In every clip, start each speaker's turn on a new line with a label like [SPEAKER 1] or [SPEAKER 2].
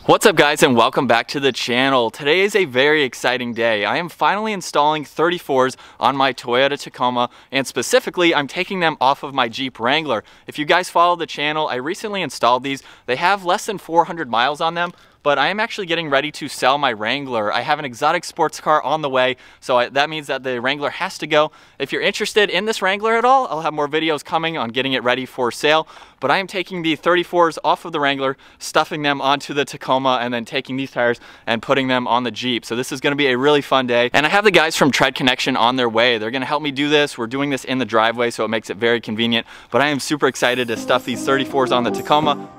[SPEAKER 1] What's up guys, and welcome back to the channel. Today is a very exciting day. I am finally installing 34s on my Toyota Tacoma, and specifically I'm taking them off of my Jeep Wrangler. If you guys follow the channel, I recently installed these. They have less than 400 miles on them, but I am actually getting ready to sell my Wrangler. I have an exotic sports car on the way, so that means that the Wrangler has to go. If you're interested in this Wrangler at all, I'll have more videos coming on getting it ready for sale, but I am taking the 34s off of the Wrangler, stuffing them onto the Tacoma, and then taking these tires and putting them on the Jeep. So this is gonna be a really fun day. And I have the guys from Tread Connection on their way. They're gonna help me do this. We're doing this in the driveway, so it makes it very convenient, but I am super excited to stuff these 34s on the Tacoma.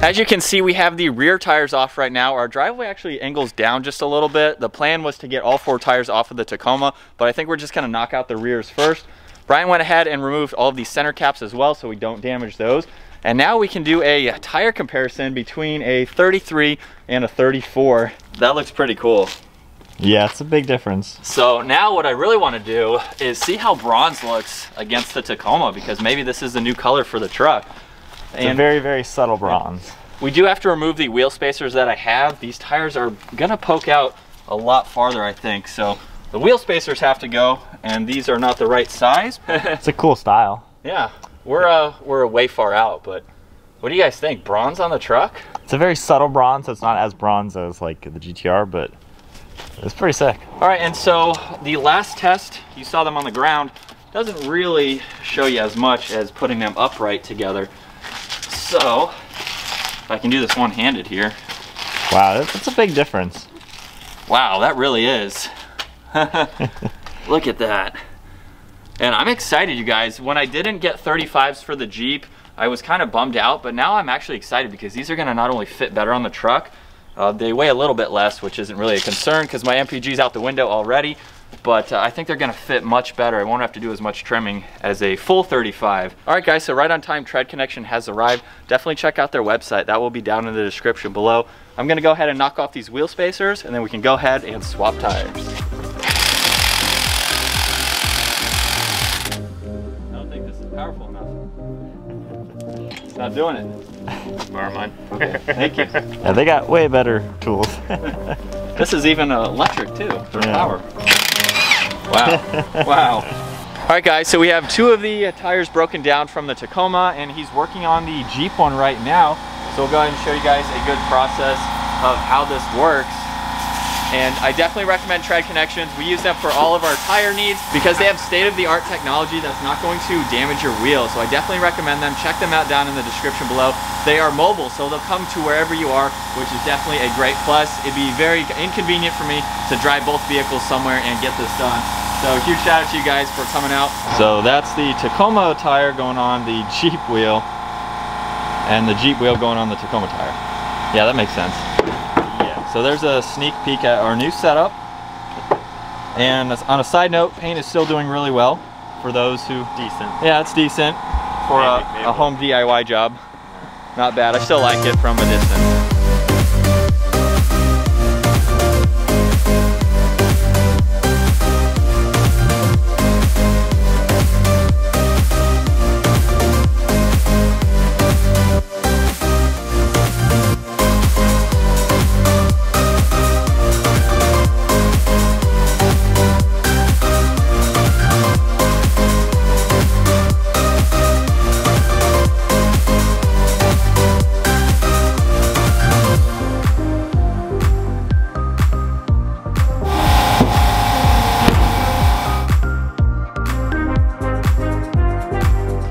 [SPEAKER 1] As you can see, we have the rear tires off right now. Our driveway actually angles down just a little bit. The plan was to get all 4 tires off of the Tacoma, but I think we're just gonna knock out the rears first. Brian went ahead and removed all of these center caps as well, so we don't damage those. And now we can do a tire comparison between a 33 and a 34. That looks pretty cool.
[SPEAKER 2] Yeah, it's a big difference.
[SPEAKER 1] So now what I really want to do is see how bronze looks against the Tacoma, because maybe this is the new color for the truck.
[SPEAKER 2] It's a very, very subtle bronze.
[SPEAKER 1] We do have to remove the wheel spacers that I have. These tires are gonna poke out a lot farther, I think. So the wheel spacers have to go, and these are not the right size.
[SPEAKER 2] It's a cool style.
[SPEAKER 1] Yeah, we're way far out, but what do you guys think? Bronze on the truck?
[SPEAKER 2] It's a very subtle bronze, so it's not as bronze as like the GTR, but it's pretty sick.
[SPEAKER 1] All right, and so the last test, you saw them on the ground, doesn't really show you as much as putting them upright together. So, if I can do this one-handed here.
[SPEAKER 2] Wow, that's a big difference.
[SPEAKER 1] Wow, that really is. Look at that. And I'm excited, you guys. When I didn't get 35s for the Jeep, I was kind of bummed out, but now I'm actually excited because these are gonna not only fit better on the truck, they weigh a little bit less, which isn't really a concern because my MPG's out the window already. But I think they're gonna fit much better. I won't have to do as much trimming as a full 35. All right guys, so right on time, Tread Connection has arrived. Definitely check out their website. That will be down in the description below. I'm gonna go ahead and knock off these wheel spacers, and then we can go ahead and swap tires. I don't think this is powerful enough. It's not doing it. Borrow mine. Okay, thank you.
[SPEAKER 2] Yeah, they got way better tools.
[SPEAKER 1] This is even electric too, for power. Wow, wow. All right guys, so we have 2 of the tires broken down from the Tacoma, and he's working on the Jeep one right now. So we'll go ahead and show you guys a good process of how this works. And I definitely recommend Tread Connections. We use them for all of our tire needs because they have state-of-the-art technology that's not going to damage your wheels. So I definitely recommend them. Check them out down in the description below. They are mobile, so they'll come to wherever you are, which is definitely a great plus. It'd be very inconvenient for me to drive both vehicles somewhere and get this done. So huge shout out to you guys for coming out. So that's the Tacoma tire going on the Jeep wheel, and the Jeep wheel going on the Tacoma tire. Yeah, that makes sense. So there's a sneak peek at our new setup. And on a side note, paint is still doing really well for those who...
[SPEAKER 2] Decent.
[SPEAKER 1] Yeah, it's decent for a home DIY job. Not bad. I still like it from a distance.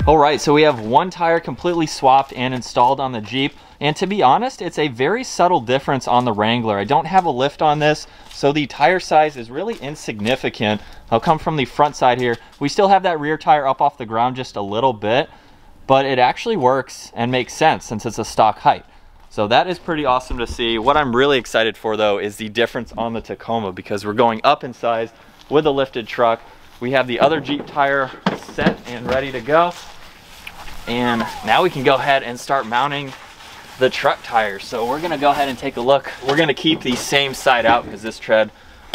[SPEAKER 1] All right, so we have 1 tire completely swapped and installed on the Jeep. And to be honest, it's a very subtle difference on the Wrangler. I don't have a lift on this, so the tire size is really insignificant. I'll come from the front side here. We still have that rear tire up off the ground just a little bit, but it actually works and makes sense since it's a stock height. So that is pretty awesome to see. What I'm really excited for though is the difference on the Tacoma, because we're going up in size with a lifted truck. We have the other Jeep tire set and ready to go. And now we can go ahead and start mounting the truck tires. So we're gonna go ahead and take a look. We're gonna keep the same side out because this tread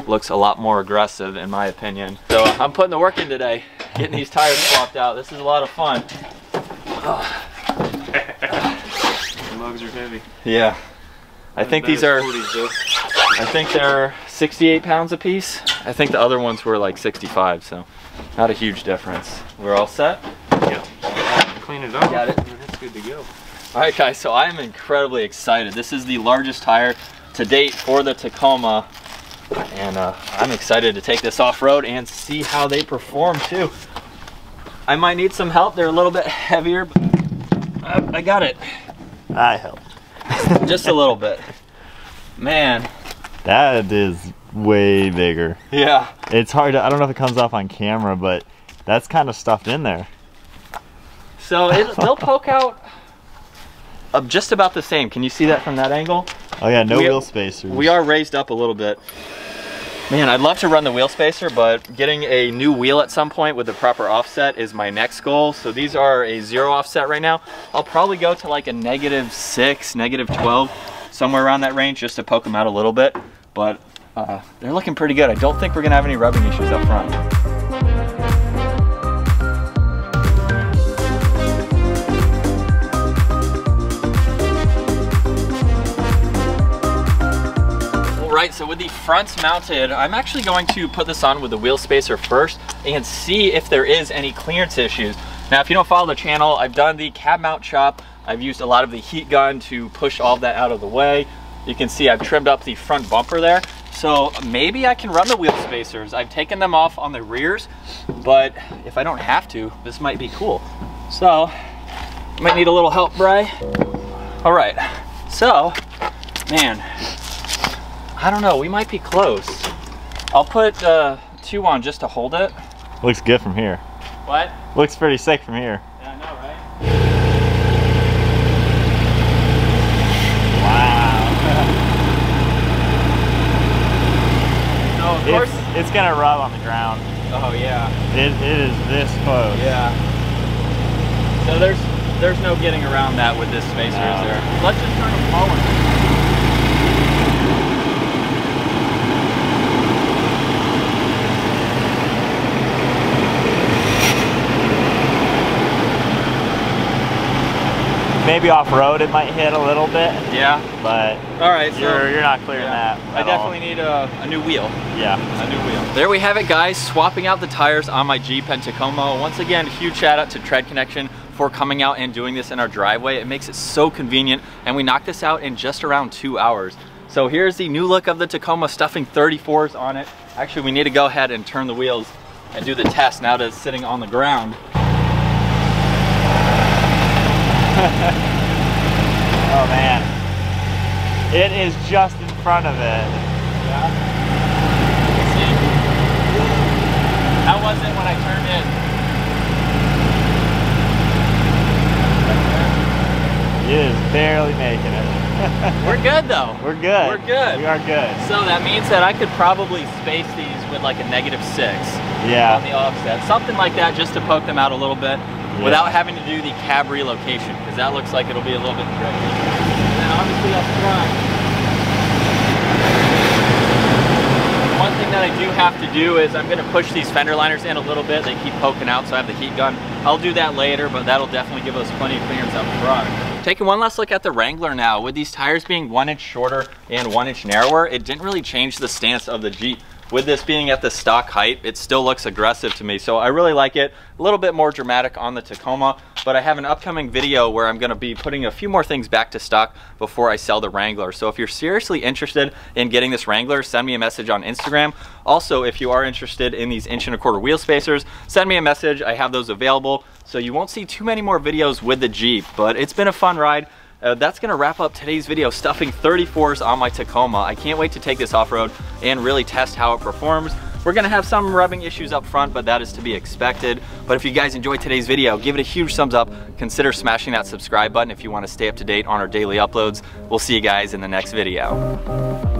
[SPEAKER 1] looks a lot more aggressive in my opinion. So I'm putting the work in today, getting these tires swapped out. This is a lot of fun.
[SPEAKER 2] The lugs are heavy.
[SPEAKER 1] Yeah. I think these are, I think they're 68 pounds a piece. I think the other ones were like 65, so not a huge difference. We're all set?
[SPEAKER 2] Yep. Clean it up.
[SPEAKER 1] Got it.
[SPEAKER 2] That's good to go.
[SPEAKER 1] All right, guys, so I am incredibly excited. This is the largest tire to date for the Tacoma, and I'm excited to take this off-road and see how they perform too. I might need some help. They're a little bit heavier, but I got it.
[SPEAKER 2] I helped.
[SPEAKER 1] Just a little bit. Man.
[SPEAKER 2] That is way bigger.
[SPEAKER 1] Yeah.
[SPEAKER 2] It's hard to, I don't know if it comes off on camera, but that's kind of stuffed in there.
[SPEAKER 1] So they'll poke out just about the same. Can you see that from that angle?
[SPEAKER 2] Oh yeah, no wheel spacers.
[SPEAKER 1] We are raised up a little bit. Man, I'd love to run the wheel spacer, but getting a new wheel at some point with the proper offset is my next goal. So these are a 0 offset right now. I'll probably go to like a -6, -12, somewhere around that range just to poke them out a little bit. But they're looking pretty good. I don't think we're gonna have any rubbing issues up front. Right, so with the fronts mounted, I'm actually going to put this on with the wheel spacer first and see if there is any clearance issues. Now, if you don't follow the channel, I've done the cab mount chop. I've used a lot of the heat gun to push all of that out of the way. You can see I've trimmed up the front bumper there. So maybe I can run the wheel spacers. I've taken them off on the rears, but if I don't have to, this might be cool. So, might need a little help, Bri. All right, so, man, I don't know, we might be close. I'll put 2 on just to hold it.
[SPEAKER 2] Looks good from here.
[SPEAKER 1] What?
[SPEAKER 2] Looks pretty sick from here.
[SPEAKER 1] Yeah, I know, right? Wow. So of course
[SPEAKER 2] it's gonna rub on the ground.
[SPEAKER 1] Oh yeah.
[SPEAKER 2] It is this close.
[SPEAKER 1] Yeah. So there's no getting around that with this spacer, is there? Let's just turn them forward.
[SPEAKER 2] Maybe off-road it might hit a little bit.
[SPEAKER 1] Yeah.
[SPEAKER 2] But
[SPEAKER 1] all right, so
[SPEAKER 2] you're not clearing that.
[SPEAKER 1] I definitely need a new wheel.
[SPEAKER 2] Yeah.
[SPEAKER 1] A new wheel. There we have it, guys. Swapping out the tires on my Jeep and Tacoma. Once again, huge shout out to Tread Connection for coming out and doing this in our driveway. It makes it so convenient, and we knocked this out in just around 2 hours. So here's the new look of the Tacoma, stuffing 34's on it. Actually, we need to go ahead and turn the wheels and do the test now that it's sitting on the ground.
[SPEAKER 2] Oh man, it is just in front of it.
[SPEAKER 1] Yeah. See? How was it when I turned in?
[SPEAKER 2] It is barely making it.
[SPEAKER 1] We're good though.
[SPEAKER 2] We're good.
[SPEAKER 1] We're good.
[SPEAKER 2] We are good.
[SPEAKER 1] So that means that I could probably space these with like a -6
[SPEAKER 2] Yeah.
[SPEAKER 1] on the offset. Something like that just to poke them out a little bit. Yeah. Without having to do the cab relocation, because that looks like it'll be a little bit tricky. And then obviously up front, one thing that I do have to do is I'm going to push these fender liners in a little bit. They keep poking out, so I have the heat gun. I'll do that later, but that'll definitely give us plenty of clearance up front. Taking one last look at the Wrangler now. With these tires being 1 inch shorter and 1 inch narrower, it didn't really change the stance of the Jeep. With this being at the stock height, it still looks aggressive to me, so I really like it. A little bit more dramatic on the Tacoma, but I have an upcoming video where I'm gonna be putting a few more things back to stock before I sell the Wrangler. So if you're seriously interested in getting this Wrangler, send me a message on Instagram. Also, if you are interested in these 1 1/4 wheel spacers, send me a message. I have those available, so you won't see too many more videos with the Jeep, but it's been a fun ride. That's gonna wrap up today's video, stuffing 34's on my Tacoma. I can't wait to take this off-road and really test how it performs. We're gonna have some rubbing issues up front, but that is to be expected. But if you guys enjoyed today's video, give it a huge thumbs up. Consider smashing that subscribe button if you wanna stay up to date on our daily uploads. We'll see you guys in the next video.